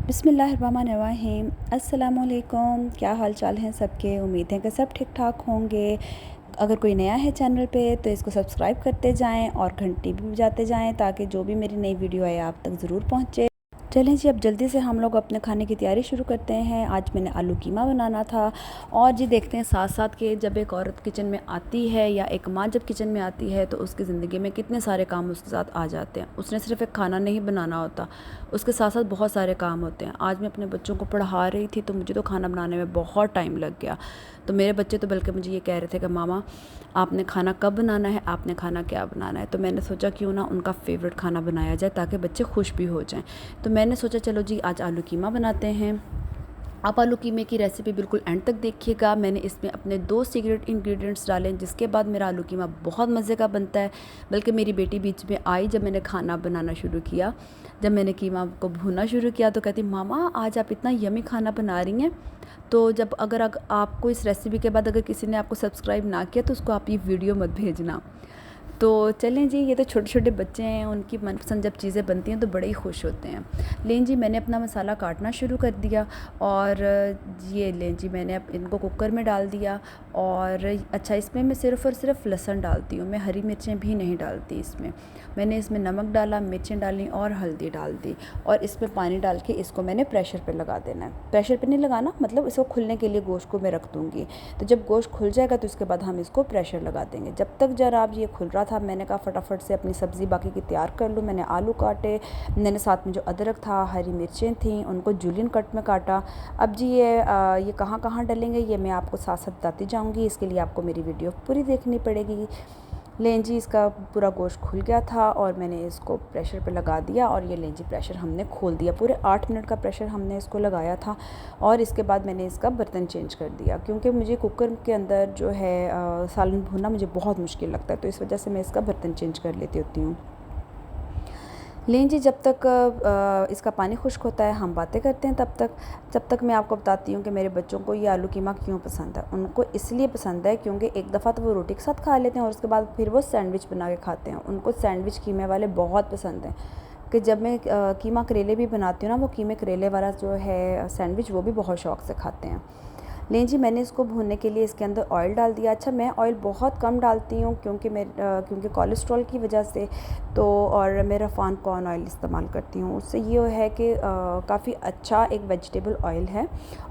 बिस्मिल्लाहिर्रहमानिर्रहीम। अस्सलामुअलैकुम। क्या हाल चाल हैं सबके। उम्मीद है कि सब ठीक ठाक होंगे। अगर कोई नया है चैनल पे तो इसको सब्सक्राइब करते जाएं और घंटी भी बजाते जाएं ताकि जो भी मेरी नई वीडियो आए आप तक ज़रूर पहुंचे। चलें जी, अब जल्दी से हम लोग अपने खाने की तैयारी शुरू करते हैं। आज मैंने आलू कीमा बनाना था। और जी देखते हैं साथ साथ कि जब एक औरत किचन में आती है या एक माँ जब किचन में आती है तो उसकी ज़िंदगी में कितने सारे काम उसके साथ आ जाते हैं। उसने सिर्फ एक खाना नहीं बनाना होता, उसके साथ साथ बहुत सारे काम होते हैं। आज मैं अपने बच्चों को पढ़ा रही थी तो मुझे तो खाना बनाने में बहुत टाइम लग गया। तो मेरे बच्चे तो बल्कि मुझे ये कह रहे थे कि मामा आपने खाना कब बनाना है, आपने खाना क्या बनाना है। तो मैंने सोचा क्यों ना उनका फेवरेट खाना बनाया जाए ताकि बच्चे खुश भी हो जाएं। तो मैंने सोचा चलो जी आज आलू कीमा बनाते हैं। आप आलू कीमे की रेसिपी बिल्कुल एंड तक देखिएगा। मैंने इसमें अपने 2 सीक्रेट इंग्रेडिएंट्स डाले हैं जिसके बाद मेरा आलू कीमा बहुत मज़े का बनता है। बल्कि मेरी बेटी बीच में आई जब मैंने खाना बनाना शुरू किया, जब मैंने कीमा को भूनना शुरू किया तो कहती मामा आज आप इतना यमी खाना बना रही हैं। तो जब अगर आपको इस रेसिपी के बाद अगर किसी ने आपको सब्सक्राइब ना किया तो उसको आप ये वीडियो मत भेजना। तो चलें जी, ये तो छोटे छोटे बच्चे हैं, उनकी मनपसंद जब चीज़ें बनती हैं तो बड़े ही खुश होते हैं। लें जी, मैंने अपना मसाला काटना शुरू कर दिया और ये लें जी मैंने अब इनको कुकर में डाल दिया। और अच्छा, इसमें मैं सिर्फ़ और सिर्फ लहसुन डालती हूँ, मैं हरी मिर्चें भी नहीं डालती इसमें। मैंने इसमें नमक डाला, मिर्चें डाली और हल्दी डाल दी और इसमें पानी डाल के इसको मैंने प्रेशर पे लगा देना है। प्रेशर पे नहीं लगाना, मतलब इसको खुलने के लिए गोश्त को मैं रख दूँगी। तो जब गोश्त खुल जाएगा तो उसके बाद हम इसको प्रेशर लगा देंगे। जब तक जरा ये खुल रहा था मैंने कहा फटाफट से अपनी सब्ज़ी बाकी की तैयार कर लूँ। मैंने आलू काटे, मैंने साथ में जो अदरक था, हरी मिर्चें थीं, उनको जूलियन कट में काटा। अब जी ये कहाँ कहाँ डलेंगे ये मैं आपको साथ साथ बताती जाऊँगी, इसके लिए आपको मेरी वीडियो पूरी देखनी पड़ेगी। लें जी, इसका पूरा गोश्त खुल गया था और मैंने इसको प्रेशर पे लगा दिया और ये लें जी प्रेशर हमने खोल दिया। पूरे 8 मिनट का प्रेशर हमने इसको लगाया था और इसके बाद मैंने इसका बर्तन चेंज कर दिया क्योंकि मुझे कुकर के अंदर जो है सालन भूनना मुझे बहुत मुश्किल लगता है, तो इस वजह से मैं इसका बर्तन चेंज कर लेती होती हूँ। लें जी, जब तक इसका पानी खुश्क होता है हम बातें करते हैं जब तक मैं आपको बताती हूँ कि मेरे बच्चों को ये आलू कीमा क्यों पसंद है। उनको इसलिए पसंद है क्योंकि एक दफ़ा तो वो रोटी के साथ खा लेते हैं और उसके बाद फिर वो सैंडविच बना के खाते हैं। उनको सैंडविच कीमे वाले बहुत पसंद हैं कि जब मैं कीमा करेले भी बनाती हूँ ना, वो कीमे करेले वाला जो है सैंडविच वो भी बहुत शौक़ से खाते हैं। लें जी, मैंने इसको भूनने के लिए इसके अंदर ऑयल डाल दिया। अच्छा, मैं ऑयल बहुत कम डालती हूँ क्योंकि कोलेस्ट्रॉल की वजह से। तो और मैं रफ़ान कॉर्न ऑयल इस्तेमाल करती हूँ। उससे ये है कि काफ़ी अच्छा एक वेजिटेबल ऑयल है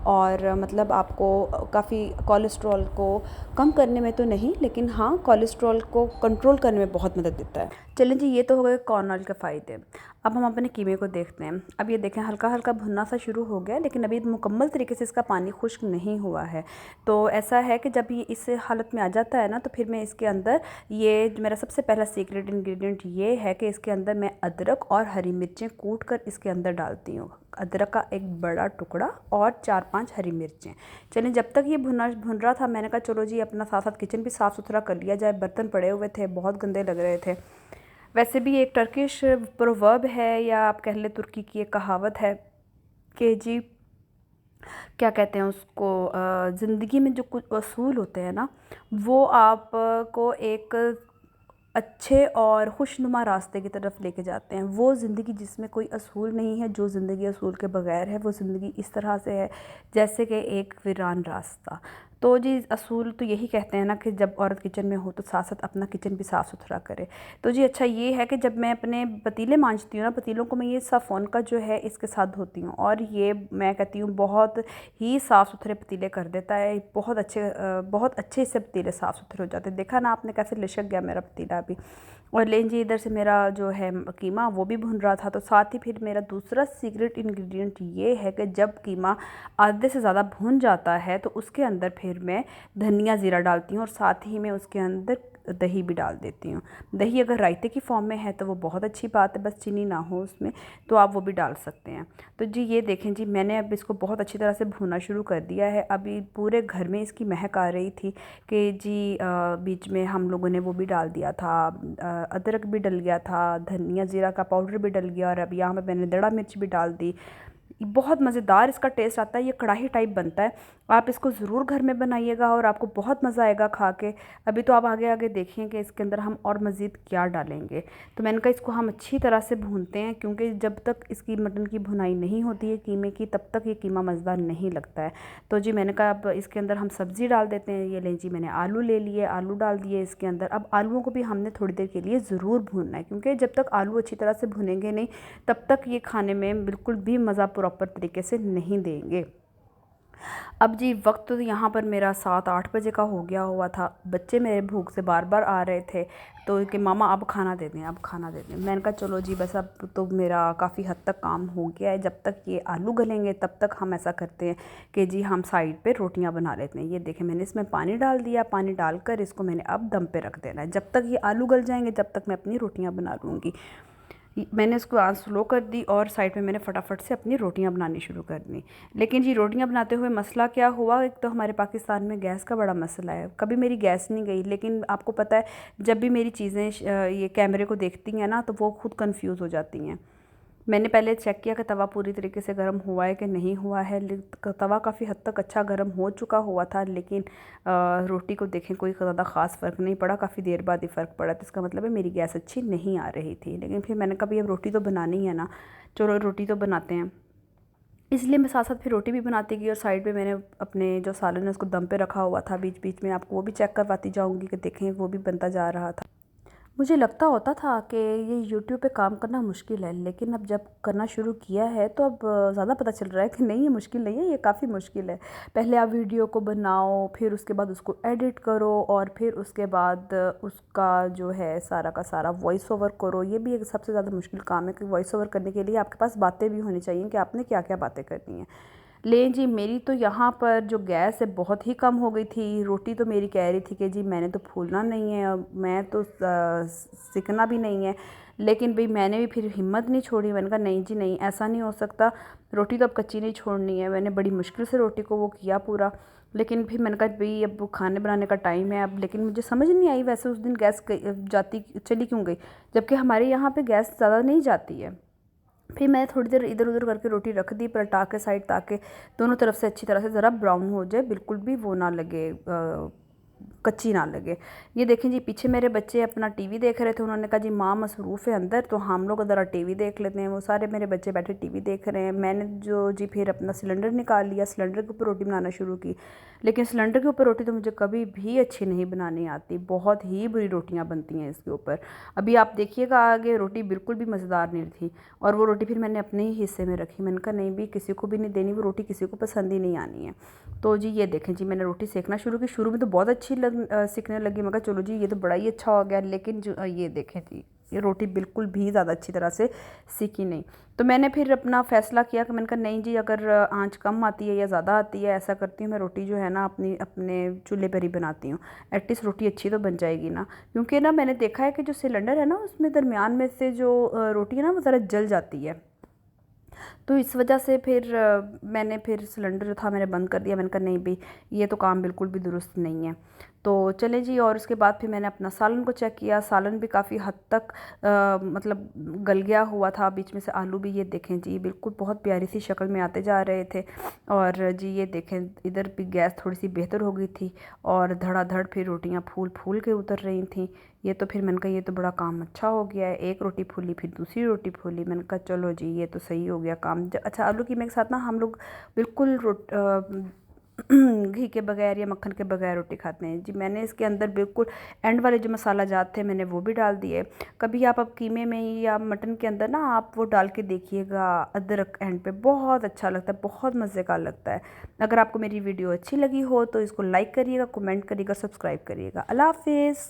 और मतलब आपको काफ़ी कोलेस्ट्रॉल को कम करने में तो नहीं, लेकिन हाँ कोलेस्ट्रॉल को कंट्रोल करने में बहुत मदद देता है। चलें जी, ये तो हो गए कॉर्न ऑयल के फ़ायदे। अब हम अपने कीमे को देखते हैं। अब ये देखें हल्का हल्का भुनना सा शुरू हो गया, लेकिन अभी मुकम्मल तरीके से इसका पानी खुश्क नहीं हुआ है। तो ऐसा है कि जब ये इस हालत में आ जाता है ना तो फिर मैं इसके अंदर ये मेरा सबसे पहला सीक्रेट इंग्रेडिएंट ये है कि इसके अंदर मैं अदरक और हरी मिर्चें कूट कर इसके अंदर डालती हूँ। अदरक का एक बड़ा टुकड़ा और 4-5 हरी मिर्चें। चलें, जब तक ये भुन रहा था मैंने कहा चलो जी अपना साथ साथ किचन भी साफ़ सुथरा कर लिया जाए। बर्तन पड़े हुए थे, बहुत गंदे लग रहे थे। वैसे भी एक टर्किश प्रोवर्ब है या आप कह लें तुर्की की एक कहावत है कि जी क्या कहते हैं उसको, ज़िंदगी में जो कुछ असूल होते हैं ना वो आप को एक अच्छे और खुशनुमा रास्ते की तरफ लेके जाते हैं। वो ज़िंदगी जिसमें कोई असूल नहीं है, जो ज़िंदगी असूल के बग़ैर है वो ज़िंदगी इस तरह से है जैसे कि एक वीरान रास्ता। तो जी असूल तो यही कहते हैं ना कि जब औरत किचन में हो तो साथ साथ अपना किचन भी साफ़ सुथरा करे। तो जी अच्छा ये है कि जब मैं अपने पतीले मांजती हूँ ना, पतीलों को मैं ये साफ़ोन का जो है इसके साथ धोती हूँ और ये मैं कहती हूँ बहुत ही साफ़ सुथरे पतीले कर देता है। बहुत अच्छे इससे पतीले साफ़ सुथरे हो जाते हैं। देखा ना आपने कैसे लिशक गया मेरा पतीला भी। और लें जी, इधर से मेरा जो है कीमा वो भी भुन रहा था। तो साथ ही फिर मेरा दूसरा सीक्रेट इंग्रेडिएंट ये है कि जब कीमा आधे से ज़्यादा भुन जाता है तो उसके अंदर फिर मैं धनिया ज़ीरा डालती हूँ और साथ ही मैं उसके अंदर दही भी डाल देती हूँ। दही अगर रायते की फॉर्म में है तो वो बहुत अच्छी बात है, बस चीनी ना हो उसमें तो आप वो भी डाल सकते हैं। तो जी ये देखें जी, मैंने अब इसको बहुत अच्छी तरह से भूनना शुरू कर दिया है। अभी पूरे घर में इसकी महक आ रही थी कि जी बीच में हम लोगों ने वो भी डाल दिया था, अदरक भी डल गया था, धनिया ज़ीरा का पाउडर भी डल गया और अब यहाँ पर मैंने दड़ा मिर्च भी डाल दी। बहुत मज़ेदार इसका टेस्ट आता है। ये कढ़ाई टाइप बनता है। आप इसको ज़रूर घर में बनाइएगा और आपको बहुत मज़ा आएगा खा के। अभी तो आप आगे आगे देखिए कि इसके अंदर हम और मज़ीद क्या डालेंगे। तो मैंने कहा इसको हम अच्छी तरह से भूनते हैं, क्योंकि जब तक इसकी मटन की भुनाई नहीं होती है कीमे की, तब तक ये कीमा मज़ेदार नहीं लगता है। तो जी मैंने कहा अब इसके अंदर हम सब्ज़ी डाल देते हैं। ये लें जी, मैंने आलू ले लिए, आलू डाल दिए इसके अंदर। अब आलूओं को भी हमने थोड़ी देर के लिए ज़रूर भूनना है, क्योंकि जब तक आलू अच्छी तरह से भुनेंगे नहीं तब तक ये खाने में बिल्कुल भी मज़ा प्रॉपर तरीके से नहीं देंगे। अब जी वक्त तो यहाँ पर मेरा 7-8 बजे का हो गया हुआ था। बच्चे मेरे भूख से बार बार आ रहे थे, तो कि मामा अब खाना दे दें, अब खाना दे दें। मैंने कहा चलो जी बस अब तो मेरा काफ़ी हद तक काम हो गया है। जब तक ये आलू गलेंगे तब तक हम ऐसा करते हैं कि जी हम साइड पे रोटियां बना लेते हैं। ये देखें मैंने इसमें पानी डाल दिया। पानी डालकर इसको मैंने अब दम पे रख देना है। जब तक ये आलू गल जाएंगे जब तक मैं अपनी रोटियाँ बना लूँगी। मैंने उसको आंच स्लो कर दी और साइड में मैंने फटाफट से अपनी रोटियां बनानी शुरू कर दी। लेकिन जी रोटियां बनाते हुए मसला क्या हुआ, एक तो हमारे पाकिस्तान में गैस का बड़ा मसला है। कभी मेरी गैस नहीं गई, लेकिन आपको पता है जब भी मेरी चीज़ें ये कैमरे को देखती हैं ना तो वो खुद कंफ्यूज हो जाती हैं। मैंने पहले चेक किया कि तवा पूरी तरीके से गर्म हुआ है कि नहीं हुआ है। तवा काफ़ी हद तक अच्छा गर्म हो चुका हुआ था, लेकिन रोटी को देखें कोई ज़्यादा ख़ास फ़र्क नहीं पड़ा। काफ़ी देर बाद ही फ़र्क पड़ा, तो इसका मतलब है मेरी गैस अच्छी नहीं आ रही थी। लेकिन फिर मैंने कहा भाई अब रोटी तो बनानी है ना, चलो रोटी तो बनाते हैं। इसलिए मैं साथ साथ फिर रोटी भी बनाती गई और साइड पे मैंने अपने जो सालन है उसको दम पे रखा हुआ था। बीच बीच में आपको वो भी चेक करवाती जाऊँगी कि देखें वो भी बनता जा रहा था। मुझे लगता होता था कि ये यूट्यूब पे काम करना मुश्किल है, लेकिन अब जब करना शुरू किया है तो अब ज़्यादा पता चल रहा है कि नहीं ये मुश्किल नहीं है, ये काफ़ी मुश्किल है। पहले आप वीडियो को बनाओ, फिर उसके बाद उसको एडिट करो और फिर उसके बाद उसका जो है सारा का सारा वॉइस ओवर करो। ये भी एक सबसे ज़्यादा मुश्किल काम है कि वॉइस ओवर करने के लिए आपके पास बातें भी होनी चाहिए कि आपने क्या क्या बातें करनी है। ले जी मेरी तो यहाँ पर जो गैस है बहुत ही कम हो गई थी। रोटी तो मेरी कह रही थी कि जी मैंने तो फूलना नहीं है, अब मैं तो सिकना भी नहीं है। लेकिन भाई मैंने भी फिर हिम्मत नहीं छोड़ी। मैंने कहा नहीं जी नहीं, ऐसा नहीं हो सकता, रोटी तो अब कच्ची नहीं छोड़नी है। मैंने बड़ी मुश्किल से रोटी को वो किया पूरा। लेकिन फिर मैंने कहा भाई अब खाने बनाने का टाइम है अब। लेकिन मुझे समझ नहीं आई वैसे उस दिन गैस जाती चली क्यों गई, जबकि हमारे यहाँ पे गैस ज़्यादा नहीं जाती है। फिर मैं थोड़ी देर इधर उधर करके रोटी रख दी पलटा के साइड, ताकि दोनों तरफ से अच्छी तरह से ज़रा ब्राउन हो जाए, बिल्कुल भी वो ना लगे कच्ची ना लगे। ये देखें जी पीछे मेरे बच्चे अपना टीवी देख रहे थे। उन्होंने कहा जी माँ मसरूफ़ है अंदर, तो हम लोग ज़रा टीवी देख लेते हैं। वो सारे मेरे बच्चे बैठे टीवी देख रहे हैं। मैंने जो जी फिर अपना सिलेंडर निकाल लिया, सिलेंडर के ऊपर रोटी बनाना शुरू की। लेकिन सिलेंडर के ऊपर रोटी तो मुझे कभी भी अच्छी नहीं बनानी आती, बहुत ही बुरी रोटियाँ बनती हैं इसके ऊपर। अभी आप देखिएगा आगे, रोटी बिल्कुल भी मज़ेदार नहीं थी। और वो रोटी फिर मैंने अपने ही हिस्से में रखी। मैंने कहा नहीं भी किसी को भी नहीं देनी, वो रोटी किसी को पसंद ही नहीं आनी है। तो जी ये देखें जी मैंने रोटी सेकना शुरू की। शुरू में तो बहुत अच्छी सिकने लगी। मैं कहा चलो जी ये तो बड़ा ही अच्छा हो गया। लेकिन जो ये देखें जी ये रोटी बिल्कुल भी ज़्यादा अच्छी तरह से सीखी नहीं। तो मैंने फिर अपना फ़ैसला किया कि मैंने कहा नहीं जी अगर आंच कम आती है या ज़्यादा आती है, ऐसा करती हूँ मैं रोटी जो है ना अपने चूल्हे पर ही बनाती हूँ। एटलीस्ट रोटी अच्छी तो बन जाएगी ना, क्योंकि ना मैंने देखा है कि जो सिलेंडर है ना उसमें दरमियान में से जो रोटी है ना वो ज़रा जल जाती है। तो इस वजह से फिर मैंने फिर सिलेंडर जो था मैंने बंद कर दिया। मैंने कहा नहीं भाई ये तो काम बिल्कुल भी दुरुस्त नहीं है। तो चले जी, और उसके बाद फिर मैंने अपना सालन को चेक किया। सालन भी काफ़ी हद तक मतलब गल गया हुआ था। बीच में से आलू भी ये देखें जी बिल्कुल बहुत प्यारी सी शक्ल में आते जा रहे थे। और जी ये देखें इधर भी गैस थोड़ी सी बेहतर हो गई थी और धड़ाधड़ फिर रोटियां फूल फूल के उतर रही थी। ये तो फिर मैंने कहा ये तो बड़ा काम अच्छा हो गया है। एक रोटी फूली फिर दूसरी रोटी फूली। मैंने कहा चलो जी ये तो सही हो गया काम। अच्छा आलू कीमे के साथ ना हम लोग बिल्कुल घी के बगैर या मक्खन के बगैर रोटी खाते हैं जी। मैंने इसके अंदर बिल्कुल एंड वाले जो मसाला जात थे मैंने वो भी डाल दिए। कभी आप अब कीमे में या मटन के अंदर ना आप वो डाल के देखिएगा अदरक, एंड पे बहुत अच्छा लगता है, बहुत मज़े का लगता है। अगर आपको मेरी वीडियो अच्छी लगी हो तो इसको लाइक करिएगा, कमेंट करिएगा, सब्सक्राइब करिएगा। अल्लाह हाफिज़।